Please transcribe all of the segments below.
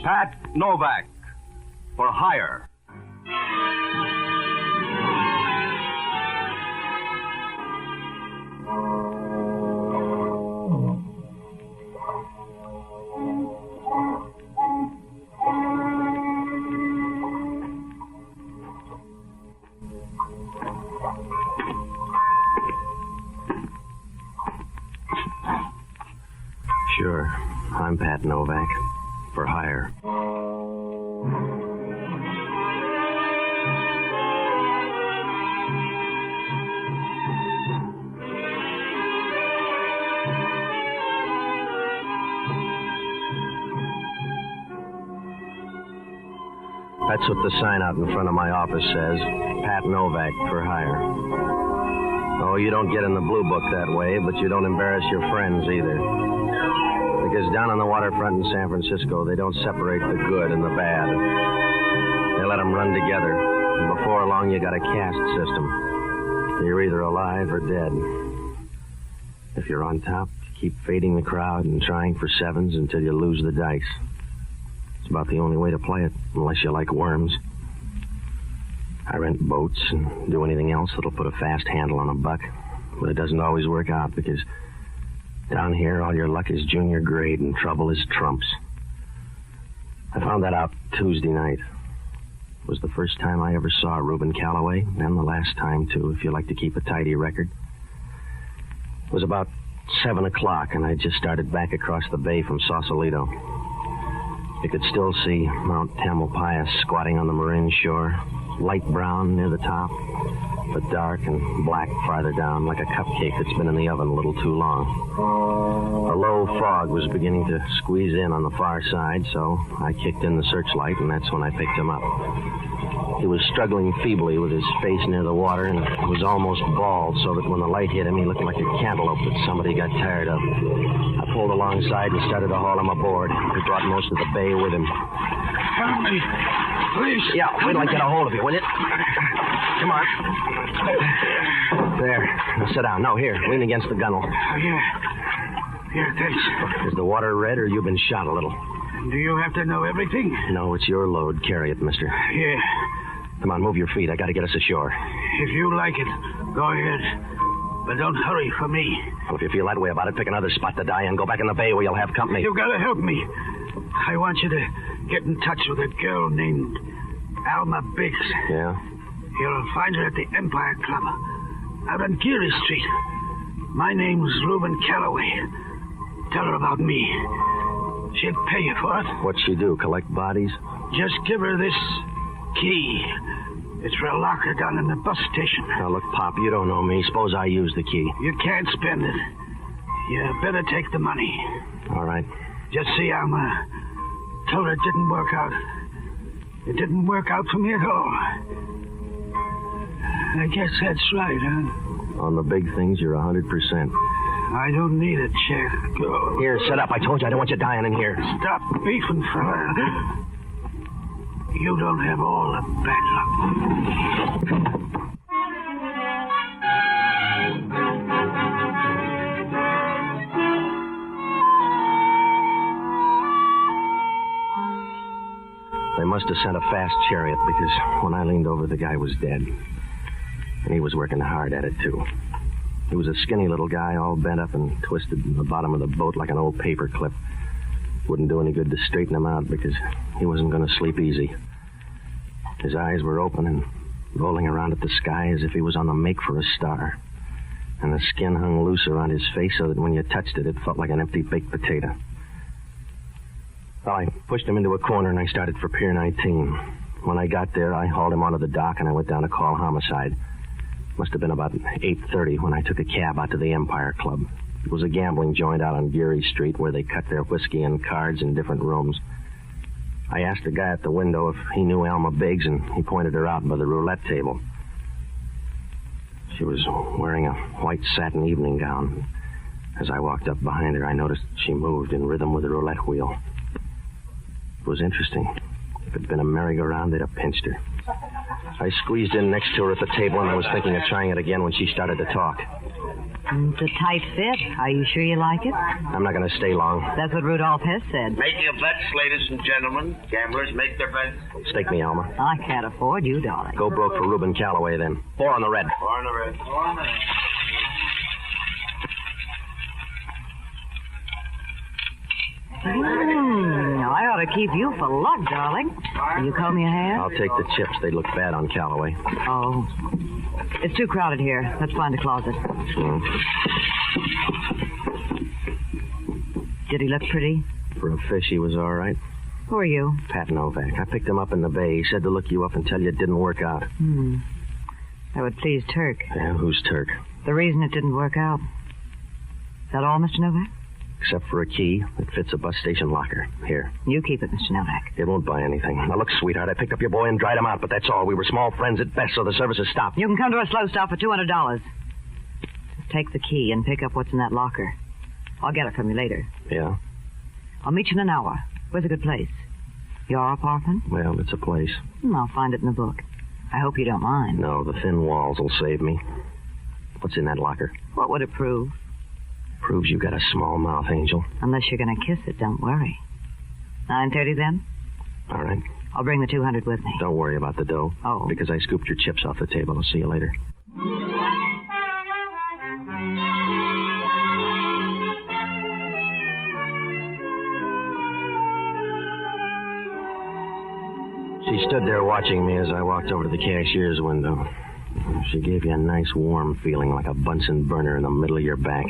Pat Novak, for hire. Sure, I'm Pat Novak, for hire. That's what the sign out in front of my office says. Pat Novak, for hire. Oh, you don't get in the blue book that way, but you don't embarrass your friends either. Because down on the waterfront in San Francisco, they don't separate the good and the bad. They let them run together. And before long, you got a caste system. You're either alive or dead. If you're on top, you keep fading the crowd and trying for sevens until you lose the dice. It's about the only way to play it, unless you like worms. I rent boats and do anything else that'll put a fast handle on a buck. But it doesn't always work out because down here, all your luck is junior grade and trouble is trumps. I found that out Tuesday night. It was the first time I ever saw Rubin Callaway, and the last time, too, if you like to keep a tidy record. It was about 7 o'clock, and I just started back across the bay from Sausalito. You could still see Mount Tamalpais squatting on the Marin shore, light brown near the top, but dark and black farther down, like a cupcake that's been in the oven a little too long. A low fog was beginning to squeeze in on the far side, so I kicked in the searchlight, and that's when I picked him up. He was struggling feebly with his face near the water and was almost bald, so that when the light hit him, he looked like a cantaloupe that somebody got tired of. I pulled alongside and started to haul him aboard. He brought most of the bay with him. Help me, please. Yeah, wait till I get a hold of you, will you? Come on. There. Now sit down. No, here. Lean against the gunwale. Yeah, thanks. Is the water red or you've been shot a little? Do you have to know everything? No, it's your load. Carry it, mister. Yeah. Come on, move your feet. I got to get us ashore. If you like it, go ahead. But don't hurry for me. Well, if you feel that way about it, pick another spot to die in. Go back in the bay where you'll have company. You gotta help me. I want you to get in touch with a girl named Alma Biggs. Yeah? You'll find her at the Empire Club, out on Geary Street. My name's Rubin Callaway. Tell her about me. She'll pay you for it. What'd she do, collect bodies? Just give her this key. It's for a locker down in the bus station. Now, look, Pop, you don't know me. Suppose I use the key. You can't spend it. You better take the money. All right. Just see, Alma. Tell her it didn't work out. It didn't work out for me at all. I guess that's right, huh? On the big things, you're 100%. I don't need a check. Go. Here, sit up. I told you I don't want you dying in here. Stop beefing, fella. You don't have all the bad luck. They must have sent a fast chariot because when I leaned over, the guy was dead. And he was working hard at it, too. He was a skinny little guy, all bent up and twisted in the bottom of the boat like an old paper clip. Wouldn't do any good to straighten him out because he wasn't going to sleep easy. His eyes were open and rolling around at the sky as if he was on the make for a star. And the skin hung loose around his face so that when you touched it, it felt like an empty baked potato. Well, I pushed him into a corner and I started for Pier 19. When I got there, I hauled him onto the dock and I went down to call homicide. Must have been about 8:30 when I took a cab out to the Empire Club. It was a gambling joint out on Geary Street where they cut their whiskey and cards in different rooms. I asked the guy at the window if he knew Alma Biggs, and he pointed her out by the roulette table. She was wearing a white satin evening gown. As I walked up behind her, I noticed she moved in rhythm with the roulette wheel. It was interesting. If it had been a merry-go-round, they'd have pinched her. I squeezed in next to her at the table, and I was thinking of trying it again when she started to talk. It's a tight fit. Are you sure you like it? I'm not going to stay long. That's what Rudolph Hess said. Make your bets, ladies and gentlemen. Gamblers, make their bets. Stake me, Alma. I can't afford you, darling. Go broke for Rubin Callaway, then. 4 on the red. 4 on the red. 4 on the red. I ought to keep you for luck, darling. Will you comb your hair? I'll take the chips. They look bad on Callaway. Oh. It's too crowded here. Let's find a closet. Did he look pretty? For a fish, he was all right. Who are you? Pat Novak. I picked him up in the bay. He said to look you up and tell you it didn't work out. That would please Turk. Yeah, who's Turk? The reason it didn't work out. Is that all, Mr. Novak? Except for a key that fits a bus station locker. Here. You keep it, Mr. Novak. It won't buy anything. Now, look, sweetheart, I picked up your boy and dried him out, but that's all. We were small friends at best, so the services stopped. You can come to a slow stop for $200. Just take the key and pick up what's in that locker. I'll get it from you later. Yeah? I'll meet you in an hour. Where's a good place? Your apartment? Well, it's a place. I'll find it in the book. I hope you don't mind. No, the thin walls will save me. What's in that locker? What would it prove? Proves you got a small mouth, Angel. Unless you're going to kiss it, don't worry. 9:30 then? All right. I'll bring the 200 with me. Don't worry about the dough. Oh. Because I scooped your chips off the table. I'll see you later. She stood there watching me as I walked over to the cashier's window. She gave you a nice warm feeling like a Bunsen burner in the middle of your back.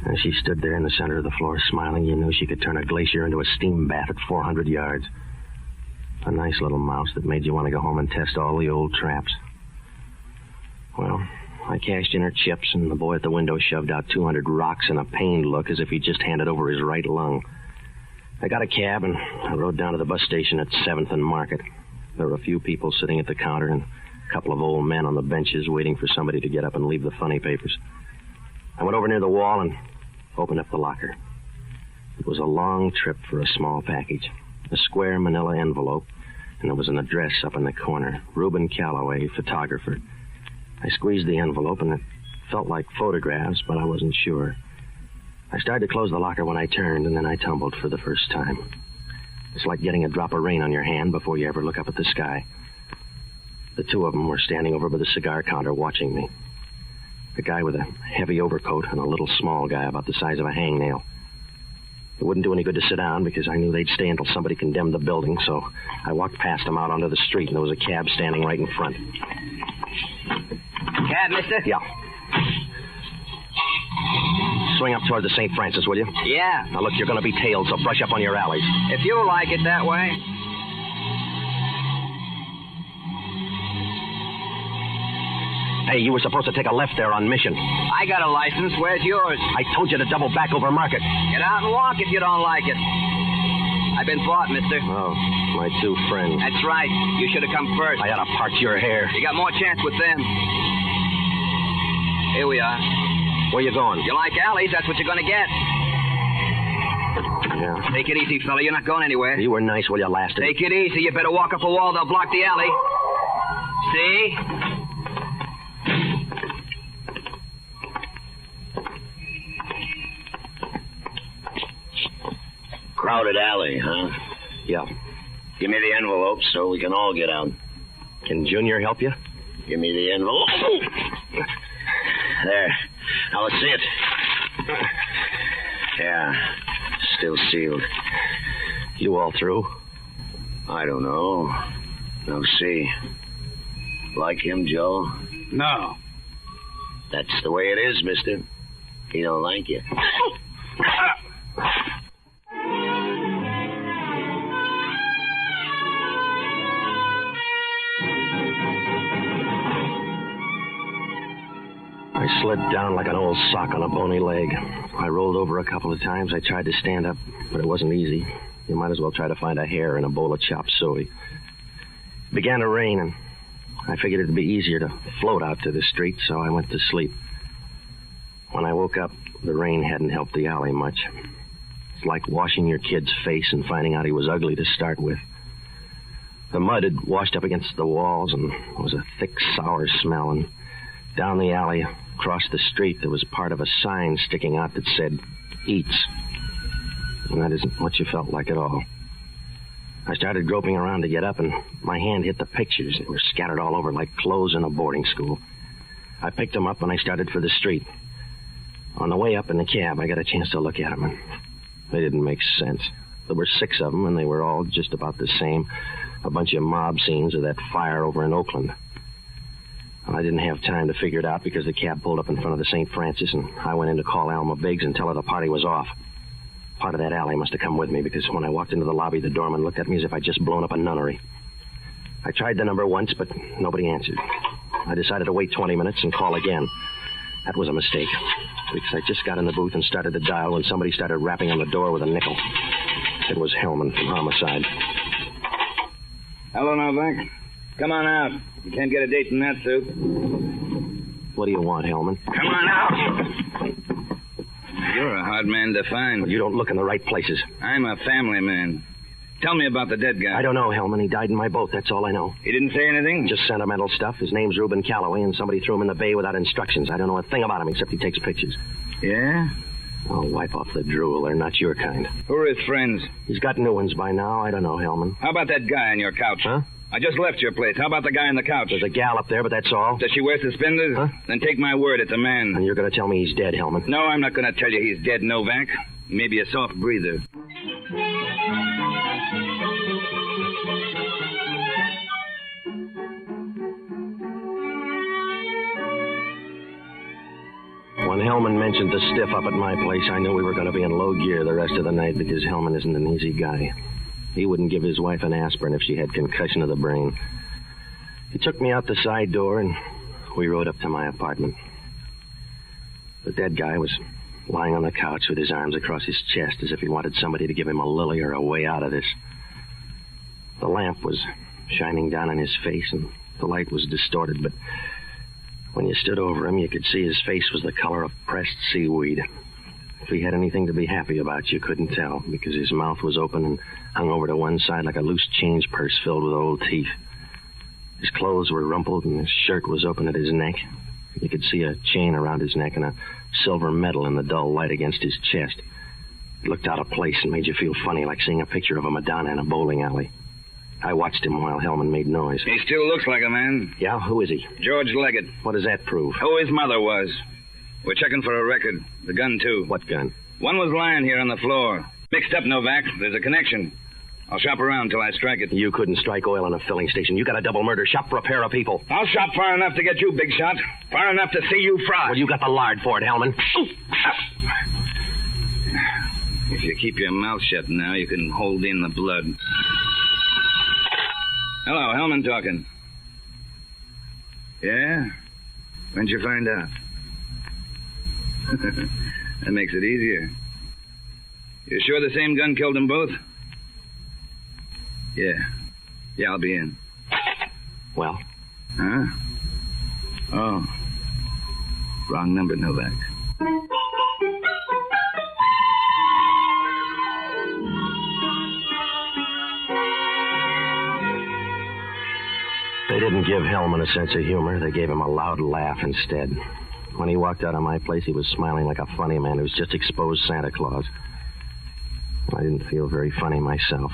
As she stood there in the center of the floor smiling, you knew she could turn a glacier into a steam bath at 400 yards. A nice little mouse that made you want to go home and test all the old traps. Well, I cashed in her chips, and the boy at the window shoved out 200 rocks and a pained look as if he'd just handed over his right lung. I got a cab, and I rode down to the bus station at 7th and Market. There were a few people sitting at the counter and a couple of old men on the benches waiting for somebody to get up and leave the funny papers. I went over near the wall and opened up the locker. It was a long trip for a small package. A square manila envelope, and there was an address up in the corner. Rubin Callaway, photographer. I squeezed the envelope, and it felt like photographs, but I wasn't sure. I started to close the locker when I turned, and then I tumbled for the first time. It's like getting a drop of rain on your hand before you ever look up at the sky. The two of them were standing over by the cigar counter watching me. A guy with a heavy overcoat and a little small guy about the size of a hangnail. It wouldn't do any good to sit down because I knew they'd stay until somebody condemned the building, so I walked past them out onto the street, and there was a cab standing right in front. Cab, mister? Yeah. Swing up toward the St. Francis, will you? Yeah. Now, look, you're going to be tailed, so brush up on your alleys. If you like it that way. Hey, you were supposed to take a left there on Mission. I got a license. Where's yours? I told you to double back over Market. Get out and walk if you don't like it. I've been bought, mister. Oh, my two friends. That's right. You should have come first. I ought to part your hair. You got more chance with them. Here we are. Where you going? You like alleys, that's what you're going to get. Yeah. Take it easy, fella. You're not going anywhere. You were nice while you lasted. Take it easy. You better walk up a wall. They'll block the alley. See? Crowded alley, huh? Yeah. Give me the envelope so we can all get out. Can Junior help you? Give me the envelope. There. Now let's see it. Yeah. Still sealed. You all through? I don't know. No, see. Like him, Joe? No. That's the way it is, mister. He don't like you. I slid down like an old sock on a bony leg. I rolled over a couple of times. I tried to stand up, but it wasn't easy. You might as well try to find a hair in a bowl of chopped suey. It began to rain, and I figured it'd be easier to float out to the street, so I went to sleep. When I woke up, the rain hadn't helped the alley much. It's like washing your kid's face and finding out he was ugly to start with. The mud had washed up against the walls, and there was a thick, sour smell, and down the alley, across the street, there was part of a sign sticking out that said, Eats. And that isn't what you felt like at all. I started groping around to get up, and my hand hit the pictures. They were scattered all over like clothes in a boarding school. I picked them up, and I started for the street. On the way up in the cab, I got a chance to look at them, and they didn't make sense. There were 6 of them, and they were all just about the same. A bunch of mob scenes of that fire over in Oakland. Well, I didn't have time to figure it out because the cab pulled up in front of the St. Francis, and I went in to call Alma Biggs and tell her the party was off. Part of that alley must have come with me because when I walked into the lobby, the doorman looked at me as if I'd just blown up a nunnery. I tried the number once, but nobody answered. I decided to wait 20 minutes and call again. That was a mistake, because I just got in the booth and started to dial when somebody started rapping on the door with a nickel. It was Hellman from Homicide. Hello, Novak. Come on out. You can't get a date in that suit. What do you want, Hellman? Come on out. You're a hard man to find. Well, you don't look in the right places. I'm a family man. Tell me about the dead guy. I don't know, Hellman. He died in my boat. That's all I know. He didn't say anything? Just sentimental stuff. His name's Rubin, Callaway, and somebody threw him in the bay without instructions. I don't know a thing about him except he takes pictures. Yeah? Oh, wipe off the drool. They're not your kind. Who are his friends? He's got new ones by now. I don't know, Hellman. How about that guy on your couch? Huh? I just left your place. How about the guy on the couch? There's a gal up there, but that's all. Does she wear suspenders? Huh? Then take my word, it's a man. And you're going to tell me he's dead, Hellman? No, I'm not going to tell you he's dead, Novak. Maybe a soft breather. When Hellman mentioned the stiff up at my place, I knew we were going to be in low gear the rest of the night because Hellman isn't an easy guy. He wouldn't give his wife an aspirin if she had concussion of the brain. He took me out the side door, and we rode up to my apartment. The dead guy was lying on the couch with his arms across his chest as if he wanted somebody to give him a lily or a way out of this. The lamp was shining down on his face, and the light was distorted, but when you stood over him, you could see his face was the color of pressed seaweed. If he had anything to be happy about, you couldn't tell, because his mouth was open and hung over to one side like a loose change purse filled with old teeth. His clothes were rumpled, and his shirt was open at his neck. You could see a chain around his neck and a silver medal in the dull light against his chest. It looked out of place and made you feel funny, like seeing a picture of a Madonna in a bowling alley. I watched him while Hellman made noise. He still looks like a man. Yeah? Who is he? George Leggett. What does that prove? Who his mother was. We're checking for a record. The gun, too. What gun? One was lying here on the floor. Mixed up, Novak. There's a connection. I'll shop around till I strike it. You couldn't strike oil in a filling station. You got a double murder. Shop for a pair of people. I'll shop far enough to get you, big shot. Far enough to see you fry. Well, you got the lard for it, Hellman. If you keep your mouth shut now, you can hold in the blood. Hello, Hellman talking. Yeah? When'd you find out? That makes it easier. You sure the same gun killed them both? Yeah. Yeah, I'll be in. Well? Huh? Oh. Wrong number, Novak. They didn't give Hellman a sense of humor. They gave him a loud laugh instead. When he walked out of my place, he was smiling like a funny man who's just exposed Santa Claus. I didn't feel very funny myself.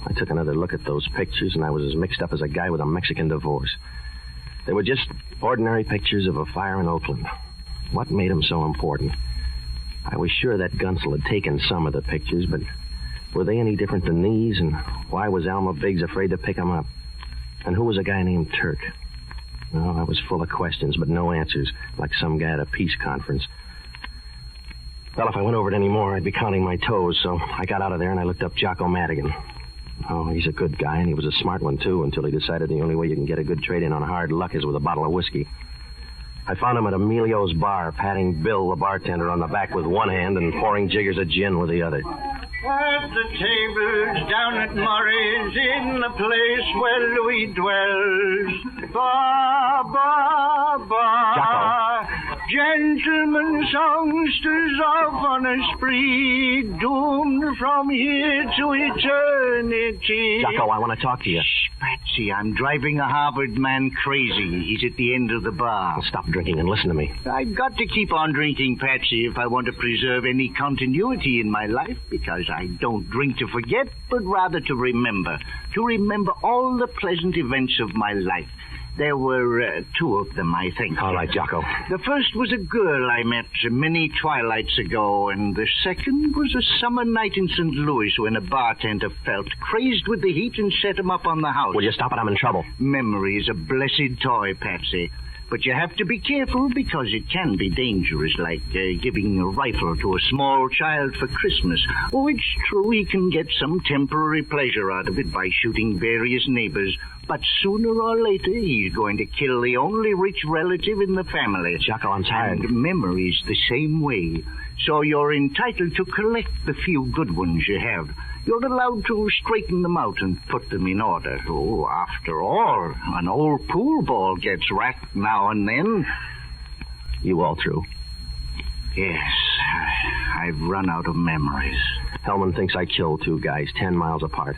I took another look at those pictures, and I was as mixed up as a guy with a Mexican divorce. They were just ordinary pictures of a fire in Oakland. What made them so important? I was sure that Gunsel had taken some of the pictures, but were they any different than these? And why was Alma Biggs afraid to pick them up? And who was a guy named Turk? Well, I was full of questions, but no answers, like some guy at a peace conference. Well, if I went over it any more, I'd be counting my toes, so I got out of there and I looked up Jocko Madigan. Oh, he's a good guy, and he was a smart one, too, until he decided the only way you can get a good trade-in on hard luck is with a bottle of whiskey. I found him at Emilio's bar, patting Bill, the bartender, on the back with one hand and pouring jiggers of gin with the other. At the tables down at Murray's, in the place where Louis dwells. Ba, ba, ba. Gentlemen songsters off on a spree, doomed from here to eternity. Jocko, I want to talk to you. Shh, Patsy, I'm driving a Harvard man crazy. He's at the end of the bar. Well, stop drinking and listen to me. I've got to keep on drinking, Patsy, if I want to preserve any continuity in my life, because I don't drink to forget, but rather to remember. To remember all the pleasant events of my life. There were two of them, I think. All right, Jocko. The first was a girl I met many twilights ago, and the second was a summer night in St. Louis when a bartender felt crazed with the heat and set him up on the house. Will you stop it? I'm in trouble. Memory is a blessed toy, Patsy. But you have to be careful because it can be dangerous, like giving a rifle to a small child for Christmas. Oh, it's true he can get some temporary pleasure out of it by shooting various neighbors. But sooner or later, he's going to kill the only rich relative in the family. Jocko, I'm tired. And memory's the same way. So you're entitled to collect the few good ones you have. You're allowed to straighten them out and put them in order. Oh, after all, an old pool ball gets racked now and then. You all through? Yes, I've run out of memories. Hellman thinks I killed two guys 10 miles apart.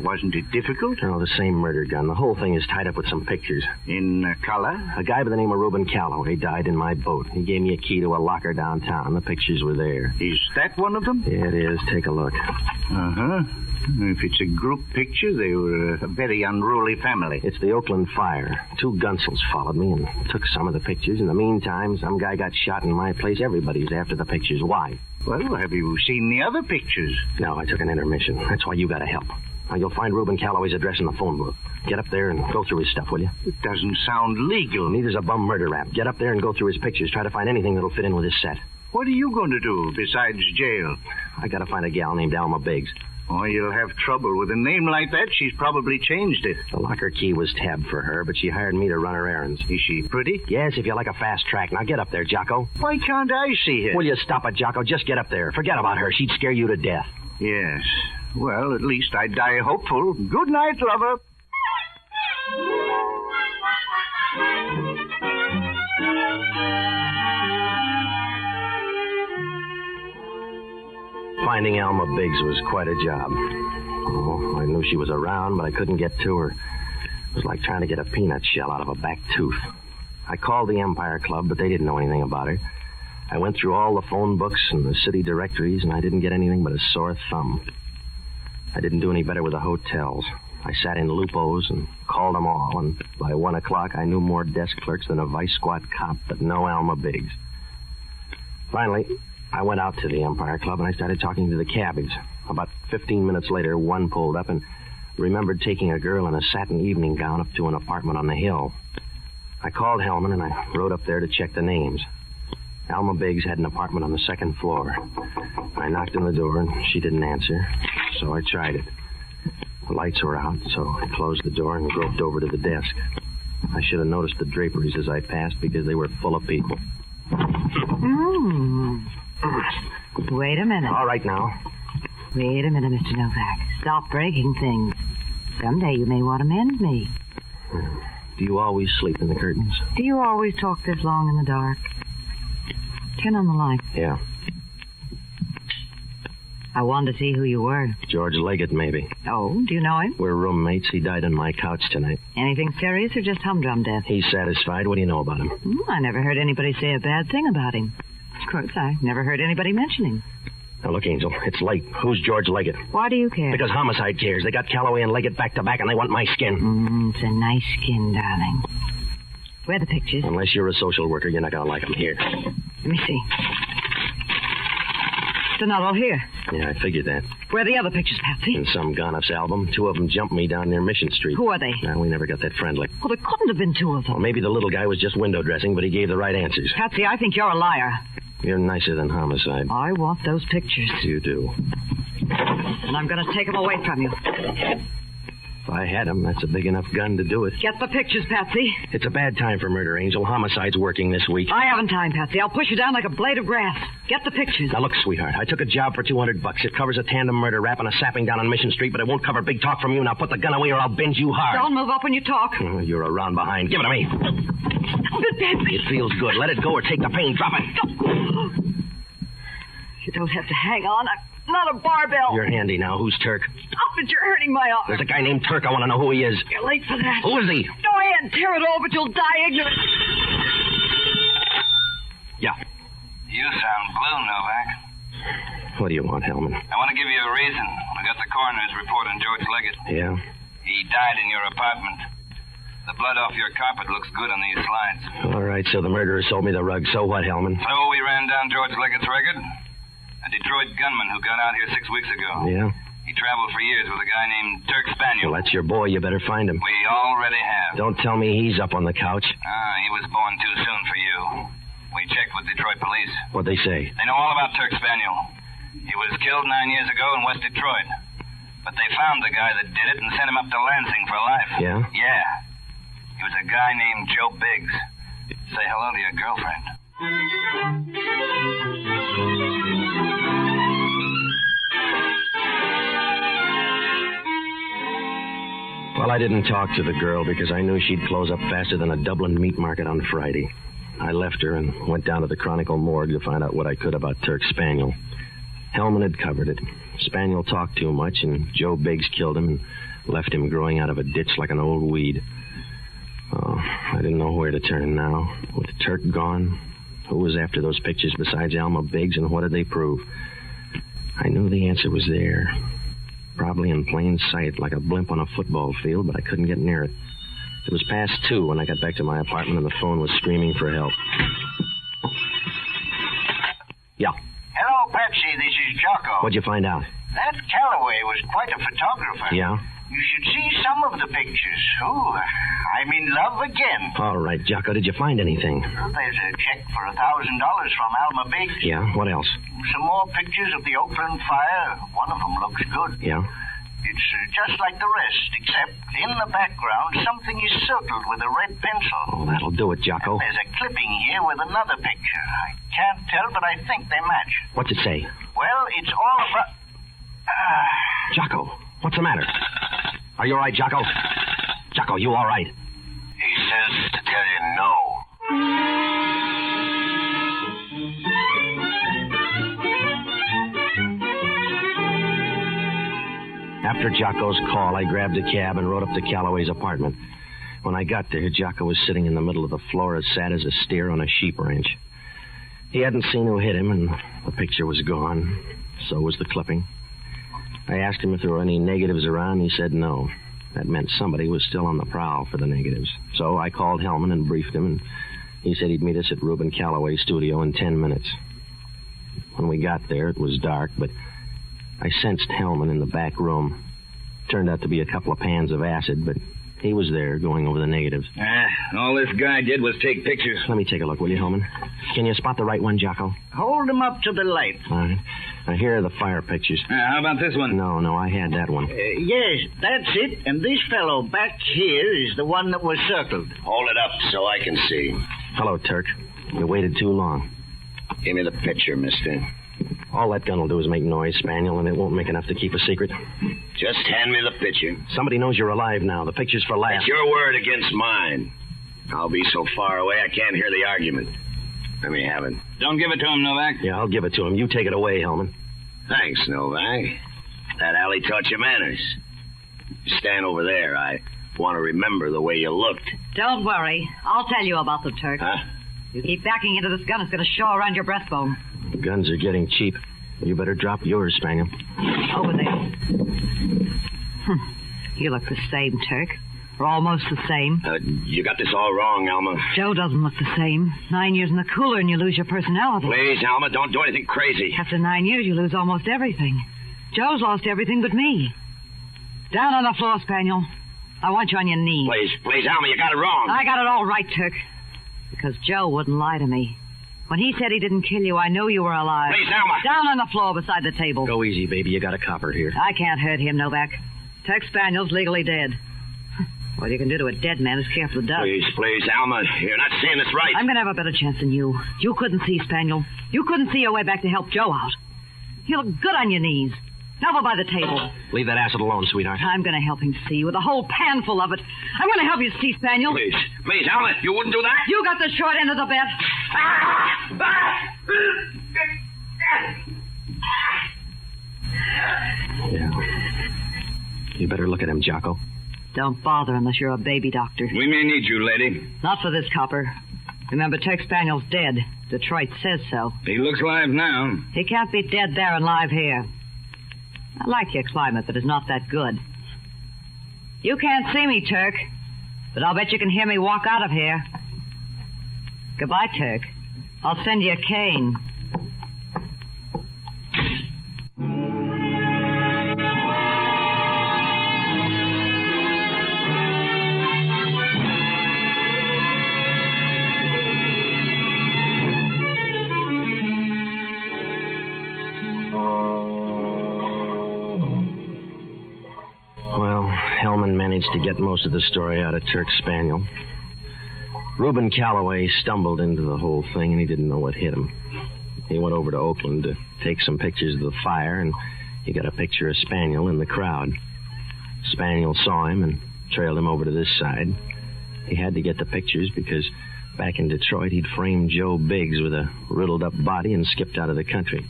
Wasn't it difficult? No, the same murder gun. The whole thing is tied up with some pictures. In color? A guy by the name of Rubin Callaway died in my boat. He gave me a key to a locker downtown. The pictures were there. Is that one of them? Yeah, it is. Take a look. Uh-huh. If it's a group picture, they were a very unruly family. It's the Oakland fire. Two gunsels followed me and took some of the pictures. In the meantime, some guy got shot in my place. Everybody's after the pictures. Why? Well, have you seen the other pictures? No, I took an intermission. That's why you gotta help. Now, you'll find Rubin Calloway's address in the phone book. Get up there and go through his stuff, will you? It doesn't sound legal. Neither's a bum murder rap. Get up there and go through his pictures. Try to find anything that'll fit in with his set. What are you going to do besides jail? I gotta find a gal named Alma Biggs. Oh, you'll have trouble. With a name like that, she's probably changed it. The locker key was tabbed for her, but she hired me to run her errands. Is she pretty? Yes, if you like a fast track. Now get up there, Jocko. Why can't I see her? Will you stop it, Jocko? Just get up there. Forget about her. She'd scare you to death. Yes. Well, at least I die hopeful. Good night, lover. Finding Alma Biggs was quite a job. Oh, I knew she was around, but I couldn't get to her. It was like trying to get a peanut shell out of a back tooth. I called the Empire Club, but they didn't know anything about her. I went through all the phone books and the city directories, and I didn't get anything but a sore thumb. I didn't do any better with the hotels. I sat in Lupo's and called them all, and by 1 o'clock I knew more desk clerks than a vice squad cop, but no Alma Biggs. Finally, I went out to the Empire Club and I started talking to the cabbies. About 15 minutes later, one pulled up and remembered taking a girl in a satin evening gown up to an apartment on the hill. I called Hellman and I rode up there to check the names. Alma Biggs had an apartment on the second floor. I knocked on the door and she didn't answer, so I tried it. The lights were out, so I closed the door and groped over to the desk. I should have noticed the draperies as I passed because they were full of people. Wait a minute. All right now. Wait a minute, Mr. Novak. Stop breaking things. Someday you may want to mend me. Do you always sleep in the curtains? Do you always talk this long in the dark? Turn on the light. Yeah. I wanted to see who you were. George Leggett, maybe. Oh, do you know him? We're roommates. He died on my couch tonight. Anything serious or just humdrum death? He's satisfied. What do you know about him? I never heard anybody say a bad thing about him. Of course, I never heard anybody mention him. Now, look, Angel, it's late. Who's George Leggett? Why do you care? Because homicide cares. They got Callaway and Leggett back to back, and they want my skin. It's a nice skin, darling. Where are the pictures? Unless you're a social worker, you're not going to like them. Here. Let me see. They're not all here. Yeah, I figured that. Where are the other pictures, Patsy? In some Gonoff's album. Two of them jumped me down near Mission Street. Who are they? Well, we never got that friendly. Well, there couldn't have been two of them. Well, maybe the little guy was just window dressing, but he gave the right answers. Patsy, I think you're a liar. You're nicer than homicide. I want those pictures. You do. And I'm going to take them away from you. If I had him, that's a big enough gun to do it. Get the pictures, Patsy. It's a bad time for murder, Angel. Homicide's working this week. I haven't time, Patsy. I'll push you down like a blade of grass. Get the pictures. Now, look, sweetheart, I took a job for $200. It covers a tandem murder rap and a sapping down on Mission Street, but it won't cover big talk from you. Now, put the gun away or I'll binge you hard. Don't move up when you talk. Oh, you're around behind. Give it to me. But, Patsy... It feels good. Let it go or take the pain. Drop it. You don't have to hang on. I'm not a barbell. You're handy now. Who's Turk? Stop it. You're hurting my arm. There's a guy named Turk. I want to know who he is. You're late for that. Who is he? Go ahead. Tear it all, but you'll die ignorant. Yeah. You sound blue, Novak. What do you want, Hellman? I want to give you a reason. We got the coroner's report on George Leggett. Yeah? He died in your apartment. The blood off your carpet looks good on these slides. All right, so the murderer sold me the rug. So what, Hellman? So we ran down George Leggett's record. A Detroit gunman who got out here 6 weeks ago. Yeah? He traveled for years with a guy named Turk Spaniel. Well, that's your boy. You better find him. We already have. Don't tell me he's up on the couch. He was born too soon for you. We checked with Detroit police. What'd they say? They know all about Turk Spaniel. He was killed 9 years ago in West Detroit. But they found the guy that did it and sent him up to Lansing for life. Yeah? Yeah. He was a guy named Joe Biggs. Say hello to your girlfriend. Well, I didn't talk to the girl because I knew she'd close up faster than a Dublin meat market on Friday. I left her and went down to the Chronicle morgue to find out what I could about Turk Spaniel. Hellman had covered it. Spaniel talked too much, and Joe Biggs killed him and left him growing out of a ditch like an old weed. Oh, I didn't know where to turn now. With Turk gone, who was after those pictures besides Alma Biggs, and what did they prove? I knew the answer was there. Probably in plain sight, like a blimp on a football field, but I couldn't get near it. It was past 2 when I got back to my apartment, and the phone was screaming for help. Yeah. Hello, Patsy. This is Jocko. What'd you find out? That Callaway was quite a photographer. Yeah? You should see some of the pictures. Oh, I'm in love again. All right, Jocko, did you find anything? Well, there's a check for $1,000 from Alma Biggs. Yeah? What else? Some more pictures of the Oakland fire. One of them looks good. Yeah? It's just like the rest, except in the background, something is circled with a red pencil. Oh, that'll do it, Jocko. There's a clipping here with another picture. I can't tell, but I think they match. What's it say? Well, it's all about... Jocko, what's the matter? Are you all right, Jocko? Jocko, you all right? He says to tell you no. After Jocko's call, I grabbed a cab and rode up to Callaway's apartment. When I got there, Jocko was sitting in the middle of the floor as sad as a steer on a sheep ranch. He hadn't seen who hit him, and the picture was gone. So was the clipping. I asked him if there were any negatives around, and he said no. That meant somebody was still on the prowl for the negatives. So I called Hellman and briefed him, and he said he'd meet us at Rubin Callaway's studio in 10 minutes. When we got there, it was dark, but I sensed Hellman in the back room. Turned out to be a couple of pans of acid, but he was there going over the negatives. All this guy did was take pictures. Let me take a look, will you, Hellman? Can you spot the right one, Jocko? Hold them up to the light. All right. Now, here are the fire pictures. How about this one? No, I had that one. Yes, that's it. And this fellow back here is the one that was circled. Hold it up so I can see. Hello, Turk. You waited too long. Give me the picture, mister. All that gun will do is make noise, Spaniel, and it won't make enough to keep a secret. Just hand me the picture. Somebody knows you're alive now. The picture's for laughs. It's your word against mine. I'll be so far away I can't hear the argument. Let me have it. Don't give it to him, Novak. Yeah, I'll give it to him. You take it away, Hellman. Thanks, Novak. That alley taught you manners. You stand over there. I want to remember the way you looked. Don't worry. I'll tell you about them, Turk. Huh? You keep backing into this gun, it's going to show around your breastbone. The guns are getting cheap. You better drop yours, Spaniel. Over there. You look the same, Turk. Or almost the same. You got this all wrong, Alma. Joe doesn't look the same. 9 years in the cooler and you lose your personality. Please, Alma, don't do anything crazy. After 9 years, you lose almost everything. Joe's lost everything but me. Down on the floor, Spaniel. I want you on your knees. Please, Alma, you got it wrong. I got it all right, Turk. Because Joe wouldn't lie to me. When he said he didn't kill you, I knew you were alive. Please, Alma. Down on the floor beside the table. Go easy, baby. You got a copper here. I can't hurt him, Novak. Tex Spaniel's legally dead. What you can do to a dead man is careful to does. Please, Alma, you're not seeing this right. I'm going to have a better chance than you. You couldn't see Spaniel. You couldn't see your way back to help Joe out. You look good on your knees. Over by the table. Leave that acid alone, sweetheart. I'm going to help him see with a whole pan full of it. I'm going to help you see, Spaniel. Please, Alma, you wouldn't do that? You got the short end of the bet. Yeah. You better look at him, Jocko. Don't bother unless you're a baby doctor. We may need you, lady. Not for this copper. Remember, Tex Spaniel's dead. Detroit says so. He looks live now. He can't be dead there and live here. I like your climate, but it's not that good. You can't see me, Turk, but I'll bet you can hear me walk out of here. Goodbye, Turk. I'll send you a cane. Hellman managed to get most of the story out of Turk Spaniel. Rubin Callaway stumbled into the whole thing, and he didn't know what hit him. He went over to Oakland to take some pictures of the fire, and he got a picture of Spaniel in the crowd. Spaniel saw him and trailed him over to this side. He had to get the pictures because back in Detroit, he'd framed Joe Biggs with a riddled-up body and skipped out of the country.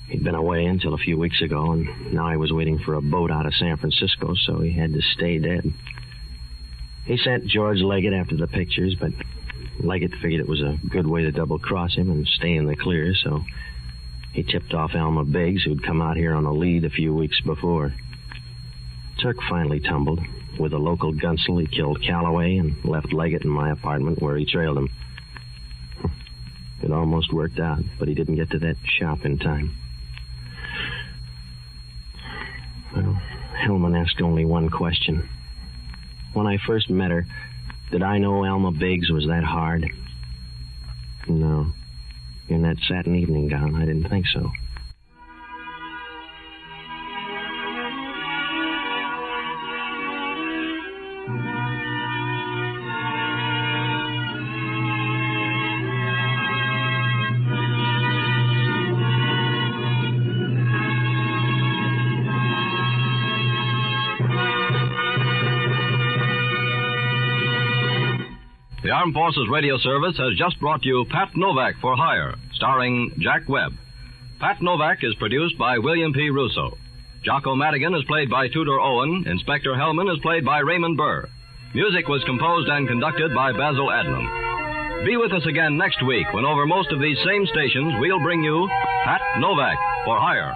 He'd been away until a few weeks ago, and now he was waiting for a boat out of San Francisco, so he had to stay dead. He sent George Leggett after the pictures, but Leggett figured it was a good way to double-cross him and stay in the clear, so he tipped off Alma Biggs, who'd come out here on a lead a few weeks before. Turk finally tumbled. With a local gunsel, he killed Callaway and left Leggett in my apartment where he trailed him. It almost worked out, but he didn't get to that shop in time. Well, Hellman asked only one question. When I first met her, did I know Alma Biggs was that hard? No. In that satin evening gown, I didn't think so. The Armed Forces Radio Service has just brought you Pat Novak for Hire, starring Jack Webb. Pat Novak is produced by William P. Russo. Jocko Madigan is played by Tudor Owen. Inspector Hellman is played by Raymond Burr. Music was composed and conducted by Basil Adlam. Be with us again next week when over most of these same stations we'll bring you Pat Novak for Hire.